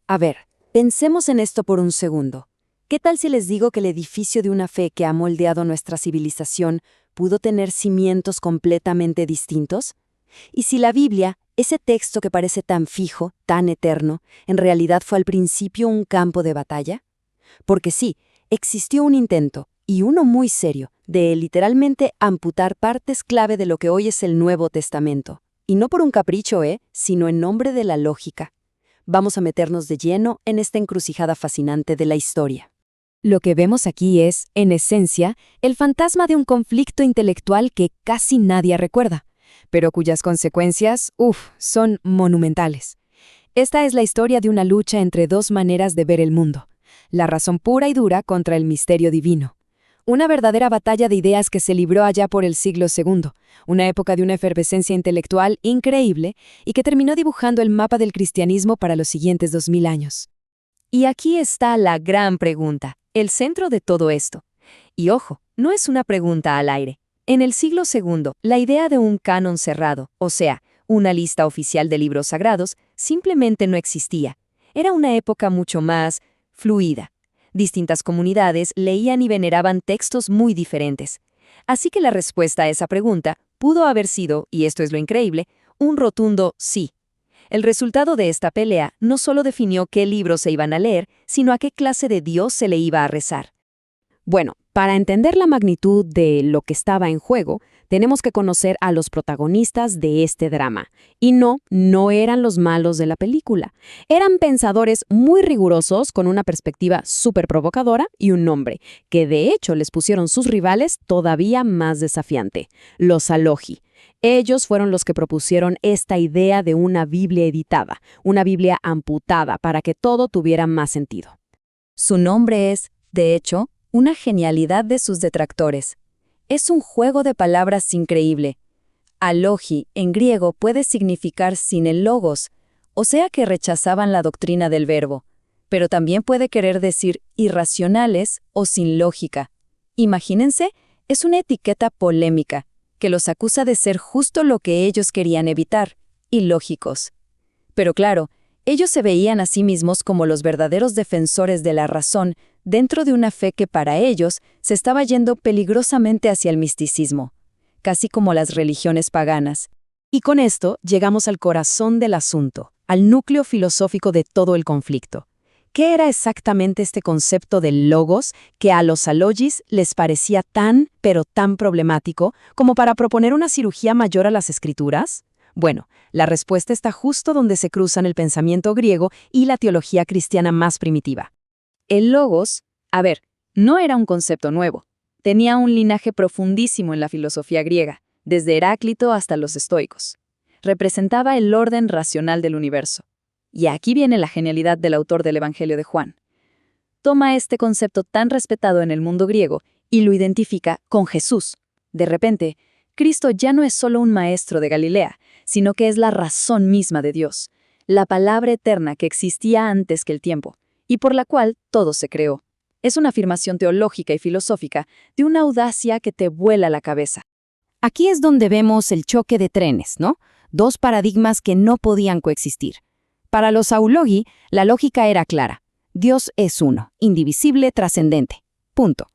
A ver, pensemos en esto por un segundo. ¿Qué tal si les digo que el edificio de una fe que ha moldeado nuestra civilización pudo tener cimientos completamente distintos? ¿Y si la Biblia, ese texto que parece tan fijo, tan eterno, en realidad fue al principio un campo de batalla? Porque sí, existió un intento, y uno muy serio, de literalmente amputar partes clave de lo que hoy es el Nuevo Testamento. Y no por un capricho, sino en nombre de la lógica. Vamos a meternos de lleno en esta encrucijada fascinante de la historia. Lo que vemos aquí es, en esencia, el fantasma de un conflicto intelectual que casi nadie recuerda, pero cuyas consecuencias, son monumentales. Esta es la historia de una lucha entre dos maneras de ver el mundo, la razón pura y dura contra el misterio divino. Una verdadera batalla de ideas que se libró allá por el siglo II, una época de una efervescencia intelectual increíble y que terminó dibujando el mapa del cristianismo para los siguientes 2000 años. Y aquí está la gran pregunta, el centro de todo esto. Y ojo, no es una pregunta al aire. En el siglo II, la idea de un canon cerrado, o sea, una lista oficial de libros sagrados, simplemente no existía. Era una época mucho más fluida. Distintas comunidades leían y veneraban textos muy diferentes. Así que la respuesta a esa pregunta pudo haber sido, y esto es lo increíble, un rotundo sí. El resultado de esta pelea no solo definió qué libros se iban a leer, sino a qué clase de Dios se le iba a rezar. Bueno, para entender la magnitud de lo que estaba en juego, tenemos que conocer a los protagonistas de este drama. Y no eran los malos de la película. Eran pensadores muy rigurosos con una perspectiva súper provocadora y un nombre, que de hecho les pusieron sus rivales todavía más desafiante, los Aloji. Ellos fueron los que propusieron esta idea de una Biblia editada, una Biblia amputada para que todo tuviera más sentido. Su nombre es, de hecho, una genialidad de sus detractores. Es un juego de palabras increíble. Aloji, en griego, puede significar sin el logos, o sea que rechazaban la doctrina del verbo, pero también puede querer decir irracionales o sin lógica. Imagínense, es una etiqueta polémica, que los acusa de ser justo lo que ellos querían evitar, ilógicos. Pero claro, ellos se veían a sí mismos como los verdaderos defensores de la razón dentro de una fe que para ellos se estaba yendo peligrosamente hacia el misticismo, casi como las religiones paganas. Y con esto llegamos al corazón del asunto, al núcleo filosófico de todo el conflicto. ¿Qué era exactamente este concepto del logos que a los alojis les parecía tan, pero tan problemático como para proponer una cirugía mayor a las escrituras? Bueno, la respuesta está justo donde se cruzan el pensamiento griego y la teología cristiana más primitiva. El logos, no era un concepto nuevo. Tenía un linaje profundísimo en la filosofía griega, desde Heráclito hasta los estoicos. Representaba el orden racional del universo. Y aquí viene la genialidad del autor del Evangelio de Juan. Toma este concepto tan respetado en el mundo griego y lo identifica con Jesús. De repente, Cristo ya no es solo un maestro de Galilea, sino que es la razón misma de Dios, la palabra eterna que existía antes que el tiempo, y por la cual todo se creó. Es una afirmación teológica y filosófica de una audacia que te vuela la cabeza. Aquí es donde vemos el choque de trenes, ¿no? Dos paradigmas que no podían coexistir. Para los aulogi, la lógica era clara. Dios es uno, indivisible, trascendente. Punto.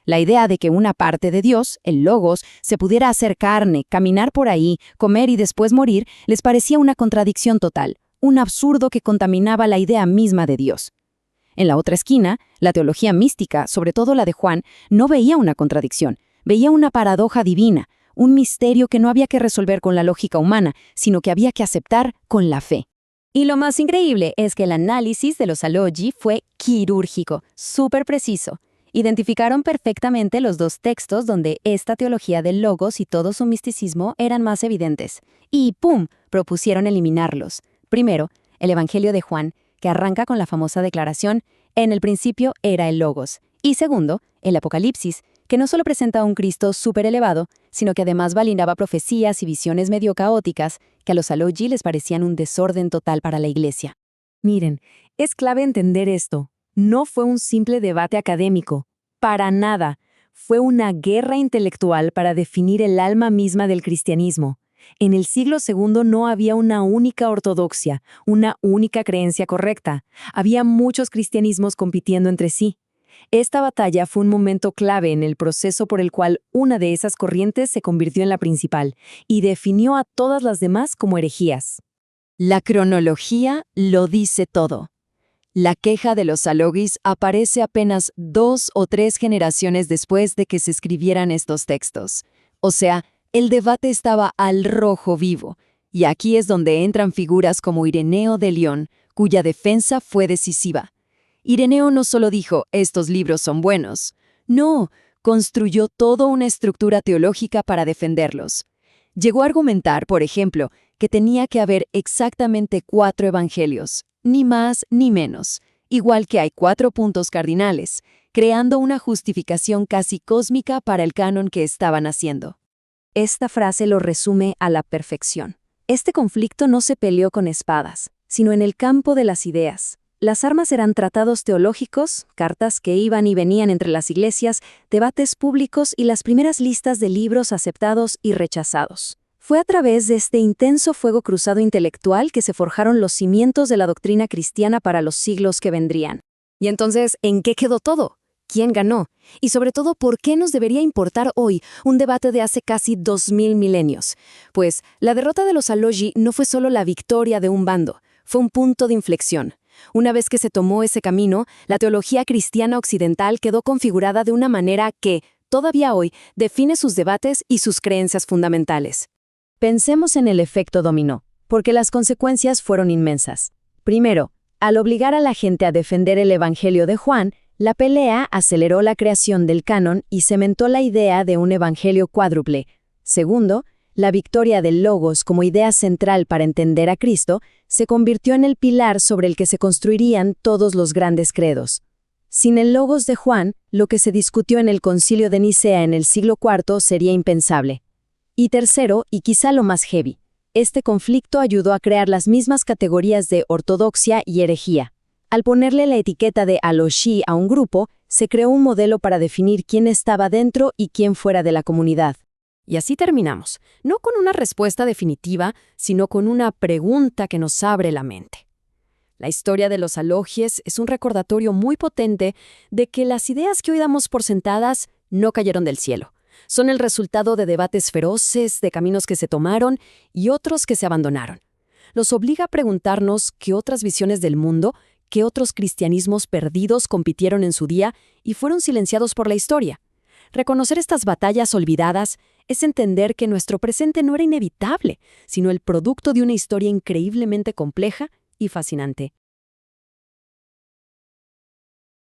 La idea de que una parte de Dios, el logos, se pudiera hacer carne, caminar por ahí, comer y después morir, les parecía una contradicción total, un absurdo que contaminaba la idea misma de Dios. En la otra esquina, la teología mística, sobre todo la de Juan, no veía una contradicción, veía una paradoja divina, un misterio que no había que resolver con la lógica humana, sino que había que aceptar con la fe. Y lo más increíble es que el análisis de los alogi fue quirúrgico, súper preciso. Identificaron perfectamente los dos textos donde esta teología del logos y todo su misticismo eran más evidentes. Y ¡pum!, propusieron eliminarlos. Primero, el Evangelio de Juan, que arranca con la famosa declaración, en el principio era el logos. Y segundo, el Apocalipsis, que no solo presenta a un Cristo súper elevado, sino que además validaba profecías y visiones medio caóticas que a los alogi les parecían un desorden total para la Iglesia. Miren, es clave entender esto. No fue un simple debate académico. Para nada. Fue una guerra intelectual para definir el alma misma del cristianismo. En el siglo II no había una única ortodoxia, una única creencia correcta. Había muchos cristianismos compitiendo entre sí. Esta batalla fue un momento clave en el proceso por el cual una de esas corrientes se convirtió en la principal y definió a todas las demás como herejías. La cronología lo dice todo. La queja de los alogis aparece apenas 2 o 3 generaciones después de que se escribieran estos textos. O sea, el debate estaba al rojo vivo, y aquí es donde entran figuras como Ireneo de León, cuya defensa fue decisiva. Ireneo no solo dijo, estos libros son buenos. No, construyó toda una estructura teológica para defenderlos. Llegó a argumentar, por ejemplo, que tenía que haber exactamente 4 evangelios, ni más ni menos, igual que hay 4 puntos cardinales, creando una justificación casi cósmica para el canon que estaban haciendo. Esta frase lo resume a la perfección. Este conflicto no se peleó con espadas, sino en el campo de las ideas. Las armas eran tratados teológicos, cartas que iban y venían entre las iglesias, debates públicos y las primeras listas de libros aceptados y rechazados. Fue a través de este intenso fuego cruzado intelectual que se forjaron los cimientos de la doctrina cristiana para los siglos que vendrían. Y entonces, ¿en qué quedó todo? ¿Quién ganó? Y sobre todo, ¿por qué nos debería importar hoy un debate de hace casi 2000 milenios? Pues la derrota de los Alogi no fue solo la victoria de un bando, fue un punto de inflexión. Una vez que se tomó ese camino, la teología cristiana occidental quedó configurada de una manera que, todavía hoy, define sus debates y sus creencias fundamentales. Pensemos en el efecto dominó, porque las consecuencias fueron inmensas. Primero, al obligar a la gente a defender el Evangelio de Juan, la pelea aceleró la creación del canon y cementó la idea de un evangelio cuádruple. Segundo, la victoria del Logos como idea central para entender a Cristo se convirtió en el pilar sobre el que se construirían todos los grandes credos. Sin el Logos de Juan, lo que se discutió en el Concilio de Nicea en el siglo IV sería impensable. Y tercero, y quizá lo más heavy, este conflicto ayudó a crear las mismas categorías de ortodoxia y herejía. Al ponerle la etiqueta de aloshi a un grupo, se creó un modelo para definir quién estaba dentro y quién fuera de la comunidad. Y así terminamos, no con una respuesta definitiva, sino con una pregunta que nos abre la mente. La historia de los alogies es un recordatorio muy potente de que las ideas que hoy damos por sentadas no cayeron del cielo. Son el resultado de debates feroces, de caminos que se tomaron y otros que se abandonaron. Nos obliga a preguntarnos qué otras visiones del mundo, qué otros cristianismos perdidos compitieron en su día y fueron silenciados por la historia. Reconocer estas batallas olvidadas es entender que nuestro presente no era inevitable, sino el producto de una historia increíblemente compleja y fascinante.